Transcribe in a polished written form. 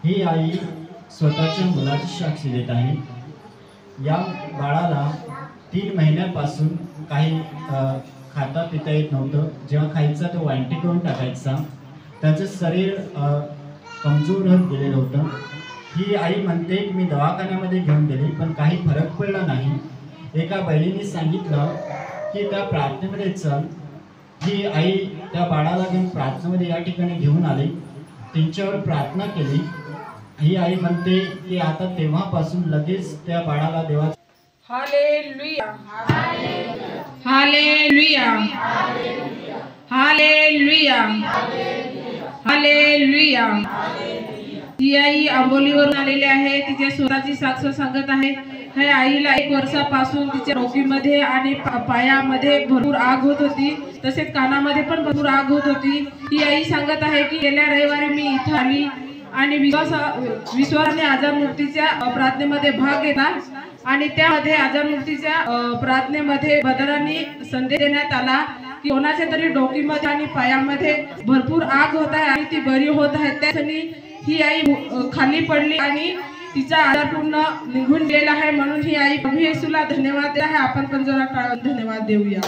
ही आई स्वतःच्या मुलाची साक्ष देत आहे। या बाळाला 3 महिन्यापासून काही खाता पिता येत नव्हतं। जेव्हा खायचा तो वांटी करून टाकायचा। त्याचं शरीर कमजोर होत गेलेलं होतं। ही आई म्हणते की मी दवाखान्यामध्ये घेऊन गेली पण काही फरक पडला नाही। एका बहिणीने सांगितलं की त्या प्रार्थनेमध्ये चल। ही आई त्या बाळाला घेऊन प्रार्थनेमध्ये या ठिकाणी घेऊन आली, त्यांच्यावर प्रार्थना केली। ही आई म्हणते की आता तेव्हापासून लगेच त्या बाळाला देवा हालेलुया हालेलुया हालेलुया हालेलुया। ती आई आंबोलीवरून आलेली आहे। तिच्या स्वतःची साक्ष सांगत आहे। ह्या आईला 1 वर्षापासून तिच्या डोकीमध्ये आणि पायामध्ये भरपूर आग होत होती, तसेच कानामध्ये पण भरपूर आग होत होती। ही आई सांगत आहे की गेल्या रविवारी मी इथं आली आणि विश्वासाने आजारमुक्तीच्या प्रार्थनेमध्ये भाग घेतला आणि त्यामध्ये आजारमुक्तीच्या प्रार्थनेमध्ये बदलांनी संदेश देण्यात आला की कोणाच्या तरी डोकीमध्ये आणि पायामध्ये भरपूर आग होत आहे आणि ती बरी होत आहे। त्यासाठी ही आई खाली पडली आणि तिचा आजार पूर्ण निघून गेला आहे। म्हणून ही आई प्रभू येशूला धन्यवाद देत आहे। आपण पण जरा धन्यवाद देऊया।